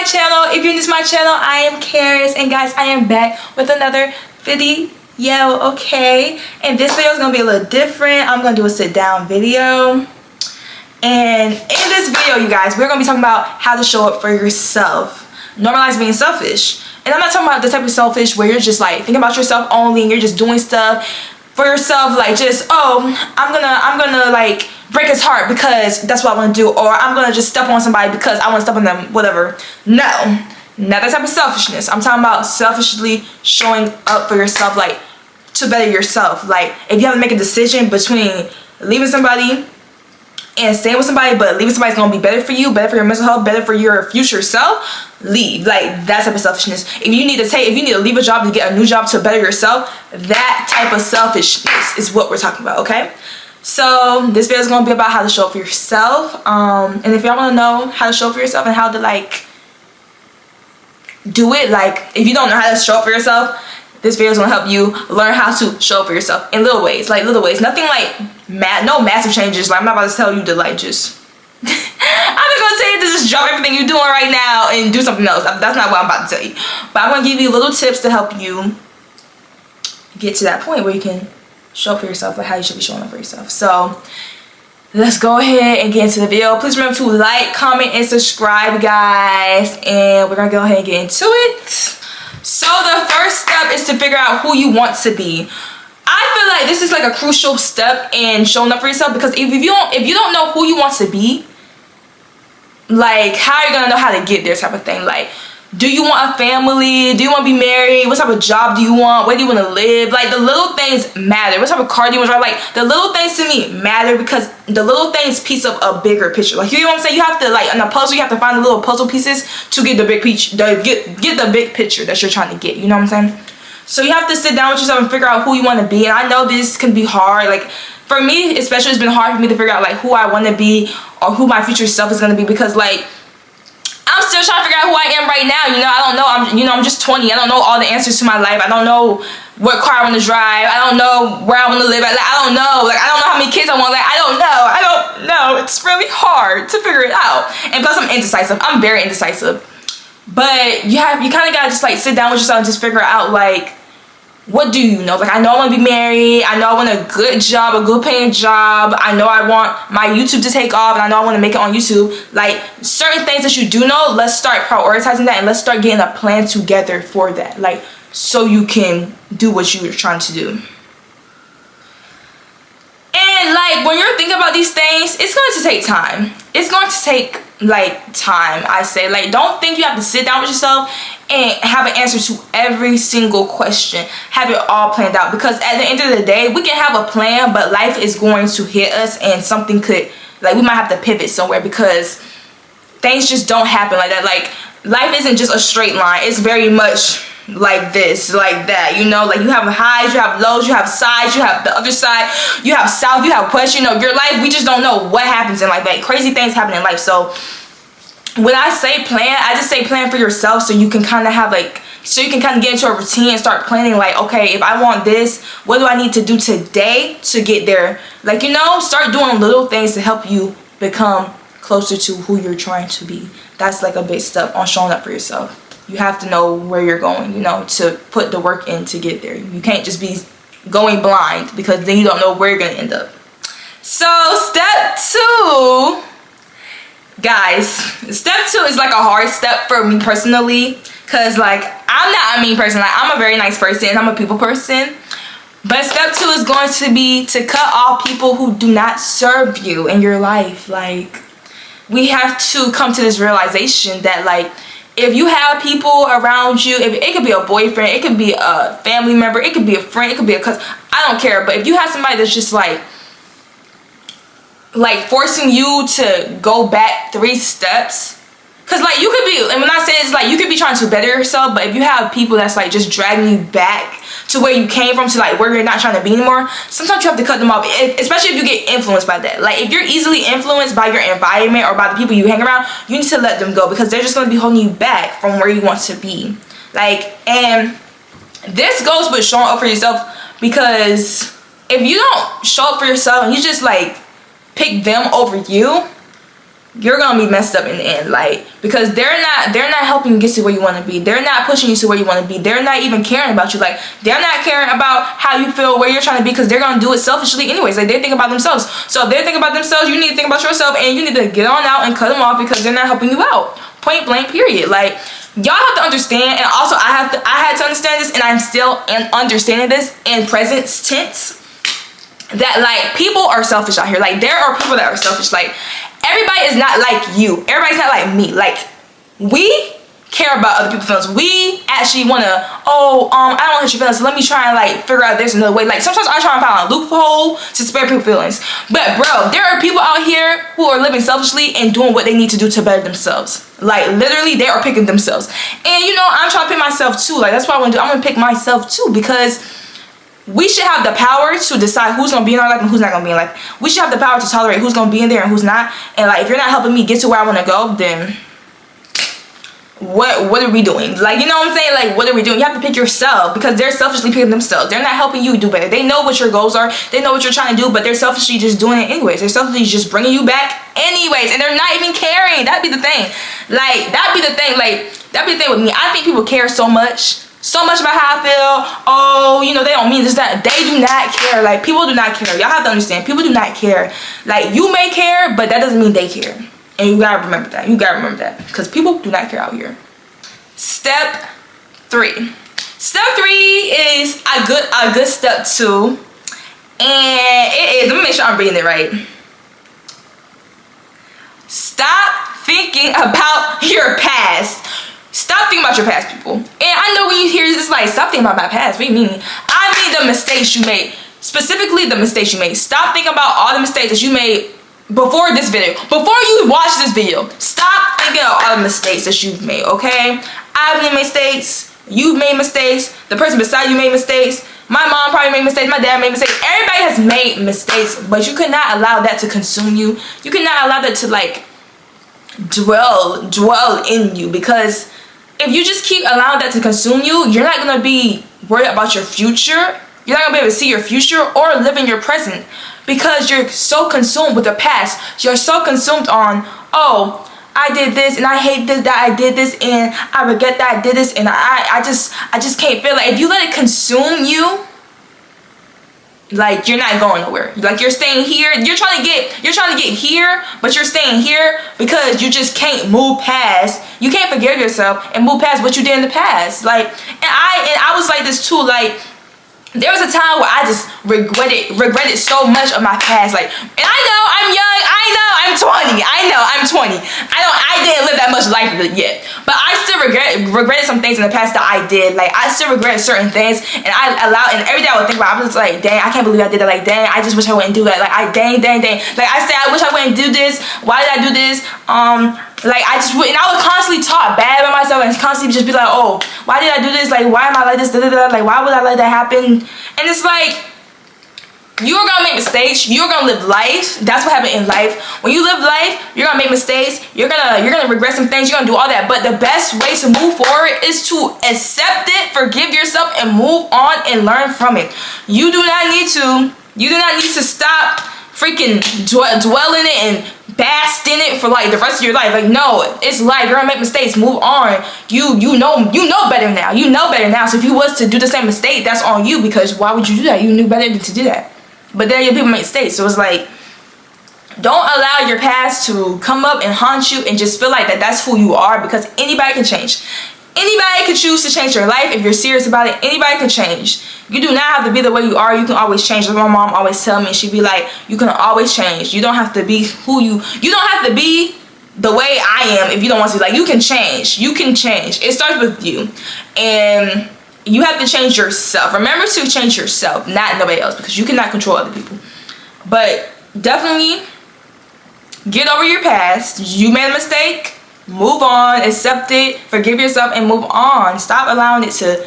my channel. If you're new to my channel, I am Karis, and guys, I am back with another video. Okay, and this video is gonna be a little different. I'm gonna do a sit down video, and in this video, you guys, we're gonna be talking about how to show up for yourself. Normalize being selfish. And I'm not talking about the type of selfish where you're just like thinking about yourself only and you're just doing stuff for yourself, like just, oh, I'm gonna like break his heart because that's what I want to do, or I'm gonna just step on somebody because I want to step on them, whatever. No, not that type of selfishness. I'm talking about selfishly showing up for yourself, like to better yourself. Like if you have to make a decision between leaving somebody and staying with somebody, but leaving somebody's gonna be better for you, better for your mental health, better for your future self, leave. Like that type of selfishness. If you need to leave a job to get a new job to better yourself, that type of selfishness is what we're talking about. Okay, so this video is gonna be about how to show up for yourself, and if y'all want to know how to show up for yourself and how to like do it, like if you don't know how to show up for yourself, this video is gonna help you learn how to show up for yourself in little ways, nothing like no massive changes. Like I'm not about to tell you to like just I'm not gonna say to just drop everything you're doing right now and do something else. That's not what I'm about to tell you, but I'm gonna give you little tips to help you get to that point where you can show up for yourself, like how you should be showing up for yourself. So let's go ahead and get into the video. Please remember to like, comment, and subscribe, guys, and we're gonna go ahead and get into it. So the first step is to figure out who you want to be. I feel like this is like a crucial step in showing up for yourself, because if you don't know who you want to be, like how are you gonna know how to get there, type of thing. Like, do you want a family? Do you want to be married? What type of job do you want? Where do you want to live? Like the little things matter. What type of car do you want to drive? Like the little things to me matter, because the little things piece up a bigger picture. Like, you know what I'm saying? You have to, like in a puzzle, you have to find the little puzzle pieces to get the big picture, get the big picture that you're trying to get. You know what I'm saying? So you have to sit down with yourself and figure out who you want to be. And I know this can be hard. Like for me especially, it's been hard for me to figure out like who I want to be or who my future self is going to be, because like I'm still trying to figure out who I am right now. You know, I don't know. I'm just 20. I don't know all the answers to my life. I don't know what car I want to drive. I don't know where I want to live. Like, I don't know. Like, I don't know how many kids I want. Like, I don't know. It's really hard to figure it out. And plus, I'm indecisive. I'm very indecisive. But you kind of gotta just like sit down with yourself and just figure out like, what do you know? Like, I know I want to be married. I know I want a good job, a good paying job. I know I want my YouTube to take off, and I know I want to make it on YouTube. Like, certain things that you do know, let's start prioritizing that, and let's start getting a plan together for that. Like, so you can do what you're trying to do. And like, when you're thinking about these things, it's going to take time. It's going to take like time, I say. Like, don't think you have to sit down with yourself and have an answer to every single question, have it all planned out, because at the end of the day, we can have a plan, but life is going to hit us, and something could, like, we might have to pivot somewhere, because things just don't happen like that. Like, life isn't just a straight line. It's very much like this, like that, you know. Like, you have highs, you have lows, you have sides, you have the other side, you have south, you have west. You know, your life, we just don't know what happens in life. Like, crazy things happen in life. So when I say plan, I just say plan for yourself, so you can kind of have like, so you can kind of get into a routine and start planning. Like, okay, if I want this, what do I need to do today to get there? Like, you know, start doing little things to help you become closer to who you're trying to be. That's like a big step on showing up for yourself. You have to know where you're going, you know, to put the work in to get there. You can't just be going blind, because then you don't know where you're going to end up. So step 2, guys, step 2 is like a hard step for me personally, because like I'm not a mean person. Like, I'm a very nice person. I'm a people person. But step 2 is going to be to cut off people who do not serve you in your life. Like, we have to come to this realization that like, if you have people around you, if it could be a boyfriend, it could be a family member, it could be a friend, it could be a cousin, I don't care. But if you have somebody that's just like forcing you to go back 3 steps, because like you could be, and when I say it's like, you could be trying to better yourself, but if you have people that's like just dragging you back to where you came from, to like where you're not trying to be anymore, sometimes you have to cut them off, especially if you get influenced by that. Like, if you're easily influenced by your environment or by the people you hang around, you need to let them go, because they're just going to be holding you back from where you want to be. Like, and this goes with showing up for yourself, because if you don't show up for yourself and you just like pick them over you, you're gonna be messed up in the end, like, because they're not helping you get to where you want to be. They're not pushing you to where you want to be. They're not even caring about you. Like, they're not caring about how you feel, where you're trying to be, because they're gonna do it selfishly anyways. Like, they think about themselves. So if they think about themselves, you need to think about yourself, and you need to get on out and cut them off, because they're not helping you out. Point blank, period. Like, y'all have to understand, and also I had to understand this, and I'm still understanding this in present tense, that like people are selfish out here. Like, there are people that are selfish. Like, everybody is not like you. Everybody's not like me. Like, we care about other people's feelings. We actually want to, I don't want to hurt your feelings, so let me try and like figure out this another way. Like, sometimes I try and find a loophole to spare people's feelings. But bro, there are people out here who are living selfishly and doing what they need to do to better themselves. Like, literally, they are picking themselves. And you know, I'm trying to pick myself too. Like, that's what I want to do. I'm gonna pick myself too, because we should have the power to decide who's gonna be in our life and who's not gonna be in life. We should have the power to tolerate who's gonna be in there and who's not. And like, if you're not helping me get to where I want to go, then what are we doing? Like, you know what I'm saying? Like, what are we doing? You have to pick yourself, because they're selfishly picking themselves. They're not helping you do better. They know what your goals are. They know what you're trying to do, but they're selfishly just doing it anyways. They're selfishly just bringing you back anyways, and they're not even caring. That'd be the thing. Like, that'd be the thing. Like, that'd be the thing with me. I think people care so much about how I feel. Oh, you know, they don't mean this, that. They do not care. Like, people do not care. Y'all have to understand, people do not care. Like, you may care, but that doesn't mean they care. And you gotta remember that. You gotta remember that, because people do not care out here. Step 3. Step 3 is a good step 2, and it is, let me make sure I'm reading it right. Stop thinking about your past. Stop thinking about your past, people. And I know when you hear this, like, stop thinking about my past. What do you mean? I mean the mistakes you made. Specifically, the mistakes you made. Stop thinking about all the mistakes that you made before this video. Before you watch this video, stop thinking of all the mistakes that you've made, okay? I've made mistakes. You've made mistakes. The person beside you made mistakes. My mom probably made mistakes. My dad made mistakes. Everybody has made mistakes, but you cannot allow that to consume you. You cannot allow that to, like, dwell in you, because if you just keep allowing that to consume you, you're not going to be worried about your future. You're not going to be able to see your future or live in your present, because you're so consumed with the past. You're so consumed on, oh, I did this and I hate this, that I did this, and I regret that I did this, and I just can't feel it. If you let it consume you, like, you're not going nowhere. Like, you're staying here. You're trying to get here, but you're staying here because you just can't move past. You can't forgive yourself and move past what you did in the past. Like, and I was like this too. Like, there was a time where I just regretted so much of my past. Like, and I know I'm young. I know I'm 20. I know I'm 20. I didn't live that much life yet, but I still regretted some things in the past that I did. Like, I still regret certain things, and and every day I would think about it, I was like, dang, I can't believe I did that. Like, dang, I just wish I wouldn't do that. Like, dang. Like, I said, I wish I wouldn't do this. Why did I do this? Like, I would constantly talk bad about myself and constantly just be like, oh, why did I do this? Like, why am I like this? Like, why would I let that happen? And it's like, you're gonna make mistakes. You're gonna live life. That's what happened in life. When you live life, you're gonna make mistakes. You're gonna regret some things. You're gonna do all that. But the best way to move forward is to accept it, forgive yourself, and move on and learn from it. You do not need to stop freaking dwell in it and bask in it for like the rest of your life. Like, no, it's life. You're gonna make mistakes. Move on. You know better now. You know better now. So if you was to do the same mistake, that's on you, because why would you do that? You knew better than to do that. But then your people make mistakes. So it's like, don't allow your past to come up and haunt you and just feel like that's who you are, because anybody can change. Anybody can choose to change your life if you're serious about it. Anybody can change. You do not have to be the way you are. You can always change. Like my mom always tell me, she'd be like, you can always change. You don't have to be you don't have to be the way I am if you don't want to. Like, you can change. You can change. It starts with you. And you have to change yourself. Remember to change yourself, not nobody else, because you cannot control other people. But definitely get over your past. You made a mistake. Move on, accept it, forgive yourself, and move on. Stop allowing it to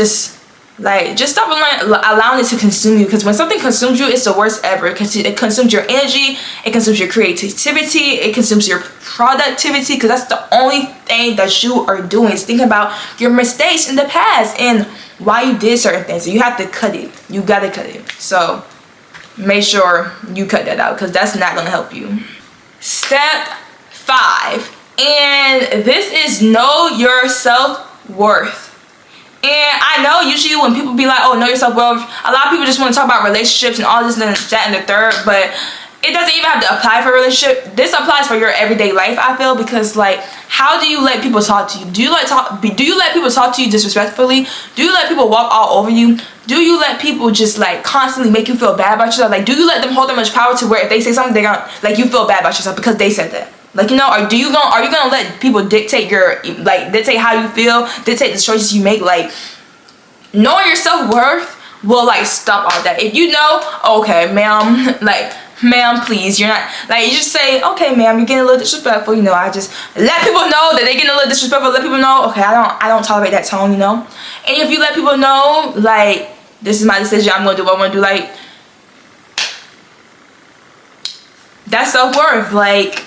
stop allowing it to consume you, because when something consumes you, it's the worst ever. It consumes your energy, it consumes your creativity, it consumes your productivity, because that's the only thing that you are doing is thinking about your mistakes in the past and why you did certain things. So you have to cut it. You gotta cut it. So make sure you cut that out, because that's not gonna help you. Step 5, and this is know your self-worth. And I know usually when people be like, oh, know your self-worth, a lot of people just want to talk about relationships and all this and that and the third, but it doesn't even have to apply for a relationship. This applies for your everyday life, I feel, because like, how do you let people talk to you? Do you let people talk to you disrespectfully? Do you let people walk all over you? Do you let people just like constantly make you feel bad about yourself? Like, do you let them hold that much power to where if they say something, they're gonna like you feel bad about yourself because they said that? Like, you know, are you gonna let people dictate dictate how you feel, dictate the choices you make? Like, knowing your self-worth will like stop all that. If you know, okay, ma'am, like, ma'am, please, you're not, like, you just say, okay, ma'am, you're getting a little disrespectful, you know, I just let people know that they're getting a little disrespectful, let people know, okay, I don't tolerate that tone, you know. And if you let people know, like, this is my decision, I'm gonna do what I wanna do, like, that's self-worth. Like,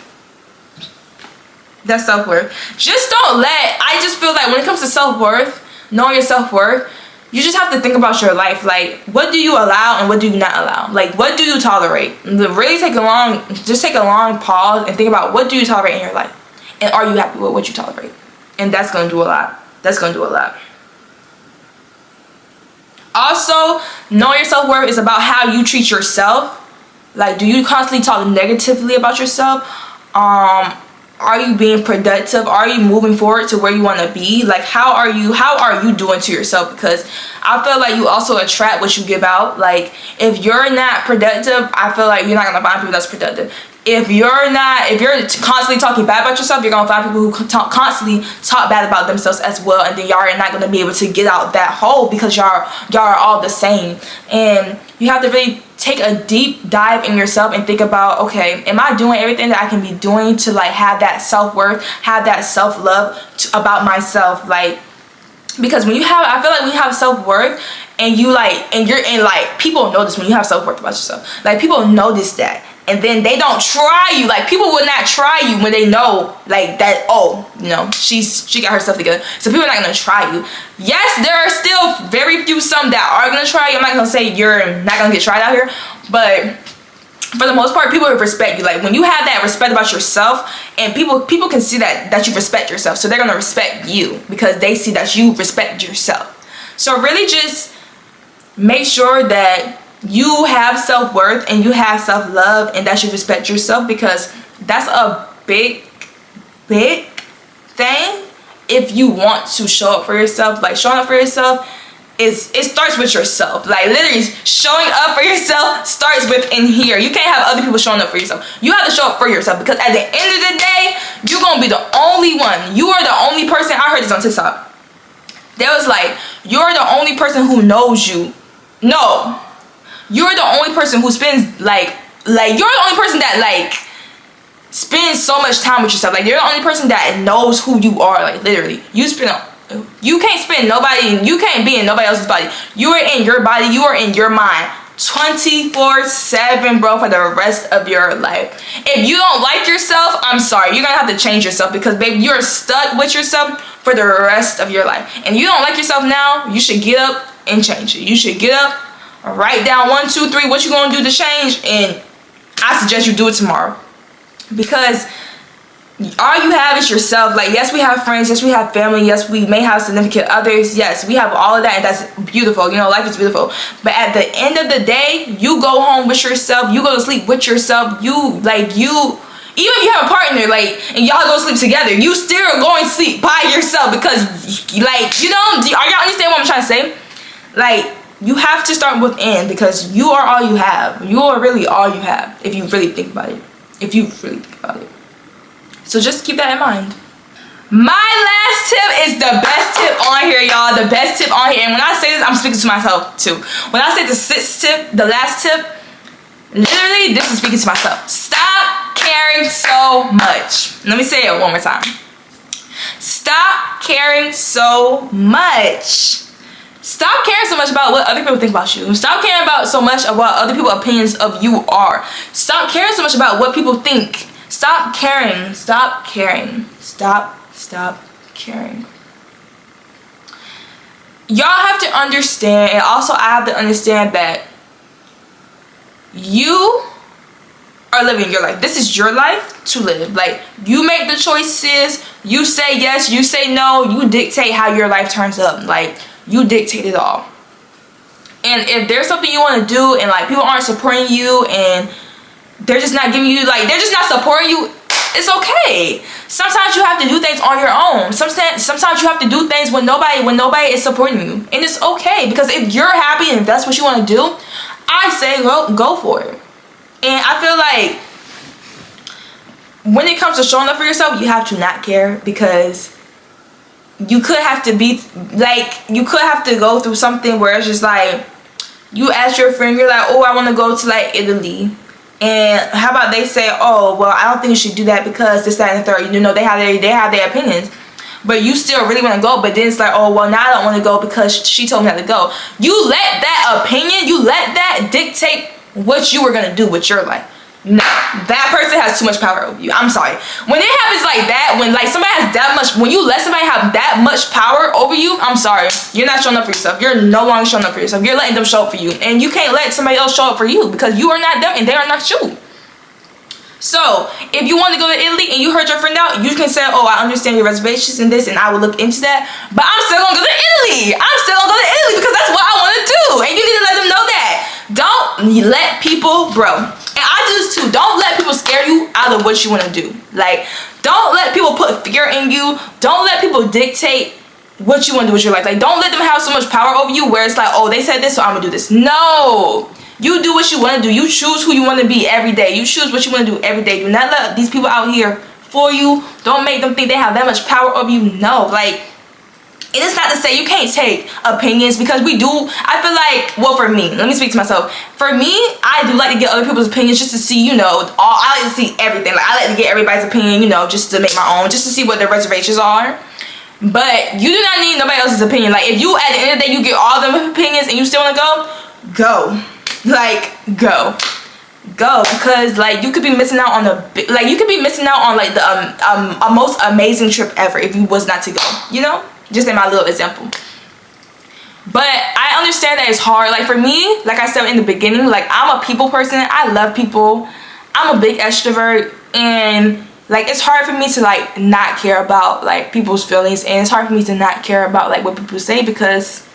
that's self-worth. Just don't let, I just feel like when it comes to self-worth, knowing your self-worth, you just have to think about your life. Like, what do you allow and what do you not allow? Like, what do you tolerate? Really take a long pause and think about what do you tolerate in your life, and are you happy with what you tolerate? And that's gonna do a lot. That's gonna do a lot. Also, knowing your self-worth is about how you treat yourself. Like, do you constantly talk negatively about yourself? Are you being productive? Are you moving forward to where you want to be? Like, how are you doing to yourself? Because I feel like you also attract what you give out. Like, if you're not productive, I feel like you're not gonna find people that's productive. If you're constantly talking bad about yourself, you're gonna find people who constantly talk bad about themselves as well, and then y'all are not gonna be able to get out that hole because y'all are all the same. And you have to really take a deep dive in yourself and think about, okay, am I doing everything that I can be doing to like have that self-worth, have that self-love about myself? Like, because I feel like when you have self-worth and you like, and you're in like, people notice when you have self-worth about yourself. Like, people notice that. And then they don't try you. Like, people will not try you when they know like that, oh, you know, she got her stuff together. So people are not gonna try you. Yes, there are still very few some that are gonna try you. I'm not gonna say you're not gonna get tried out here, but for the most part, people will respect you. Like, when you have that respect about yourself, and people can see that you respect yourself, so they're gonna respect you because they see that you respect yourself. So really just make sure that you have self-worth and you have self-love and that you respect yourself, because that's a big thing if you want to show up for yourself. Like, showing up for yourself it starts with yourself. Like, literally showing up for yourself starts within here. You can't have other people showing up for yourself. You have to show up for yourself, because at the end of the day, you're gonna be the only one. You are the only person. I heard this on TikTok. There was like, you're the only person who knows you. No, you're the only person who spends like you're the only person that like spends so much time with yourself. Like, you're the only person that knows who you are. Like, literally, you can't spend nobody, you can't be in nobody else's body. You are in your body, you are in your mind 24/7, bro, for the rest of your life. If you don't like yourself, I'm sorry, you're gonna have to change yourself, because baby, you're stuck with yourself for the rest of your life. And you don't like yourself now, you should get up and change it. You should get up, write down 1, 2, 3 what you're gonna do to change, and I suggest you do it tomorrow. Because all you have is yourself. Like, yes, we have friends, yes, we have family, yes, we may have significant others, yes, we have all of that, and that's beautiful. You know, life is beautiful. But at the end of the day, you go home with yourself, you go to sleep with yourself, even if you have a partner, like, and y'all go sleep together, you still going to sleep by yourself, because, like, you know, are y'all understand what I'm trying to say? Like, you have to start within, because you are all you have. You are really all you have, if you really think about it. So just keep that in mind. My last tip is the best tip on here, y'all. The best tip on here. And when I say this, I'm speaking to myself too. When I say the sixth tip, the last tip, literally, this is speaking to myself. Stop caring so much. Let me say it one more time. Stop caring so much. Stop caring so much about what other people think about you. Stop caring about so much about other people's opinions of you are. Stop caring so much about what people think. Stop caring. Stop caring. Stop caring. Y'all have to understand, and also I have to understand, that you are living your life. This is your life to live. Like, you make the choices, you say yes, you say no, you dictate how your life turns up. Like, you dictate it all. And if there's something you want to do and like people aren't supporting you and they're just not giving you, like, they're just not supporting you, it's okay. Sometimes you have to do things on your own. Sometimes you have to do things when nobody is supporting you, and it's okay, because if you're happy and that's what you want to do, I say go for it. And I feel like when it comes to showing up for yourself, you have to not care, because you could have to be like, you could have to go through something where it's just like, you ask your friend, you're like, oh, I want to go to like Italy. And how about they say, oh, well, I don't think you should do that because this, that, and the third. You know, they have their opinions. But you still really want to go. But then it's like, oh, well, now I don't want to go because she told me not to go. You let that opinion, you let that dictate what you were going to do with your life. No, that person has too much power over you. I'm sorry. When it happens like that, when like somebody has that much, when you let somebody have that much power over you, I'm sorry. You're not showing up for yourself. You're no longer showing up for yourself. You're letting them show up for you. And you can't let somebody else show up for you, because you are not them and they are not you. So if you want to go to Italy and you heard your friend out, you can say, oh, I understand your reservations and this, and I will look into that, but I'm still gonna go to Italy. I'm still gonna go to Italy because that's what I want to do. And you need to let them know that. Don't let people, bro, and I do this too, don't let people scare you out of what you want to do. Like, don't let people put fear in you. Don't let people dictate what you want to do with your life. Like, don't let them have so much power over you where it's like, oh, they said this, so I'm gonna do this. No, you do what you want to do. You choose who you want to be every day. You choose what you want to do every day. Do not let these people out here for you. Don't make them think they have that much power over you. No, like, it is not to say you can't take opinions, because we do. I feel like, well, for me, let me speak to myself. For me, I do like to get other people's opinions just to see, you know, I like to see everything. Like, I like to get everybody's opinion, you know, just to make my own, just to see what their reservations are. But you do not need nobody else's opinion. Like, if you, at the end of the day, you get all them opinions and you still want to go. Like, go, because like you could be missing out on the, like, you could be missing out on like the a most amazing trip ever if you was not to go, you know, just in my little example. But I understand that it's hard. Like, for me, like I said in the beginning, like, I'm a people person. I love people. I'm a big extrovert, and like, it's hard for me to like not care about like people's feelings, and it's hard for me to not care about like what people say, because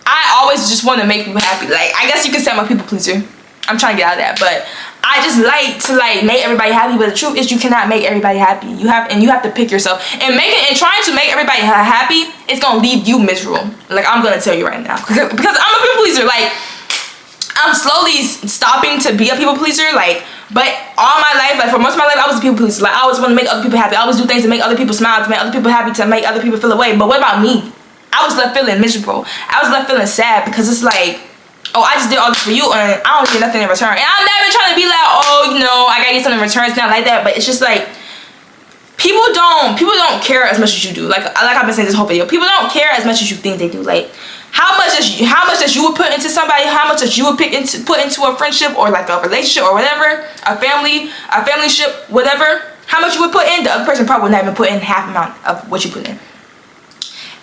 I always just want to make people happy. Like, I guess you can say I'm a people pleaser. I'm trying to get out of that, but I just like to like make everybody happy. But the truth is, you cannot make everybody happy. You have to pick yourself. And trying to make everybody happy is gonna leave you miserable. Like, I'm gonna tell you right now, because I'm a people pleaser. Like, I'm slowly stopping to be a people pleaser. Like, but all my life, like for most of my life, I was a people pleaser. Like, I always want to make other people happy. I always do things to make other people smile, to make other people happy, to make other people feel away. But what about me? I was left feeling miserable. I was left feeling sad, because it's like, oh, I just did all this for you and I don't get nothing in return. And I'm not even trying to be like, oh, you know, I gotta get something in return. It's not like that. But it's just like, people don't care as much as you do. Like I've been saying this whole video, people don't care as much as you think they do. Like, how much that you would put into somebody, how much that you would put into a friendship, or like a relationship, or whatever, a familyship, whatever, how much you would put in, the other person probably would not even put in half amount of what you put in.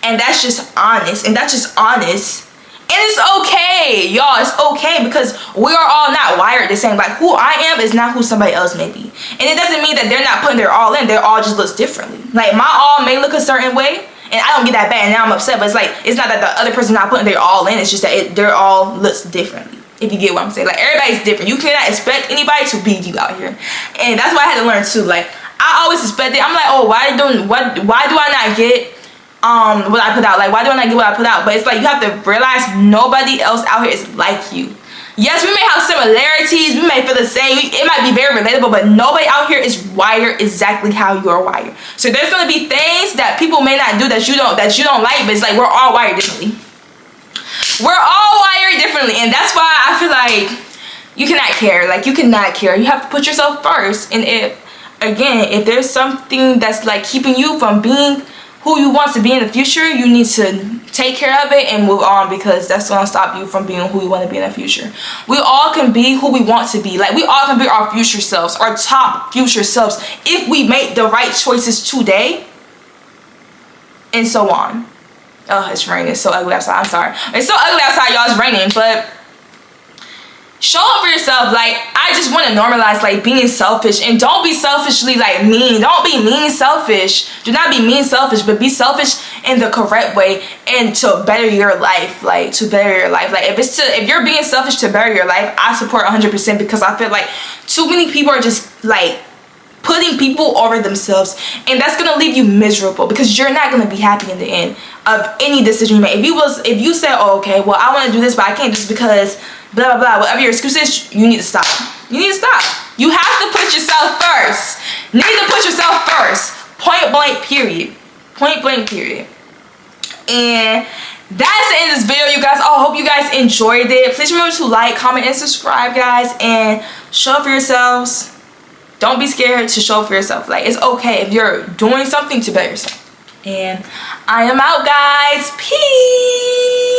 And that's just honest. And it's okay, y'all. It's okay, because we are all not wired the same. Like, who I am is not who somebody else may be. And it doesn't mean that they're not putting their all in. Their all just looks differently. Like, my all may look a certain way, and I don't get that bad, and now I'm upset. But it's like, it's not that the other person's not putting their all in. It's just that their all looks differently. If you get what I'm saying. Like, everybody's different. You cannot expect anybody to be you out here. And that's what I had to learn too. Like, I always expected, I'm like, oh, why do I not get what I put out? Like, why do I not get what I put out? But it's like, you have to realize nobody else out here is like you. Yes, we may have similarities, we may feel the same, it might be very relatable, but nobody out here is wired exactly how you are wired. So there's gonna be things that people may not do that you don't like, but it's like, we're all wired differently. We're all wired differently, and that's why I feel like you cannot care. Like, you cannot care. You have to put yourself first. And if there's something that's like keeping you from being who you want to be in the future, you need to take care of it and move on, because that's gonna stop you from being who you want to be in the future. We all can be who we want to be. Like, we all can be our future selves, our top future selves, if we make the right choices today, and so on. Oh, it's raining. It's so ugly outside. I'm sorry. It's so ugly outside, y'all. It's raining, but show up for yourself. Like, I just want to normalize like being selfish, and don't be selfishly like mean. Don't be mean selfish. Do not be mean selfish, but be selfish in the correct way and to better your life. Like, to better your life. Like, if you're being selfish to better your life, I support 100%, because I feel like too many people are just like putting people over themselves, and that's gonna leave you miserable, because you're not gonna be happy in the end of any decision you make. If you say, oh, okay, well, I want to do this, but I can't just because blah blah blah, whatever your excuse is, you need to stop. You need to stop. You have to put yourself first. You need to put yourself first. Point blank period. Point blank period. And that's the end of this video, you guys. I hope you guys enjoyed it. Please remember to like, comment, and subscribe, guys, and show up for yourselves. Don't be scared to show up for yourself. Like, it's okay if you're doing something to better yourself. And I am out, guys. Peace.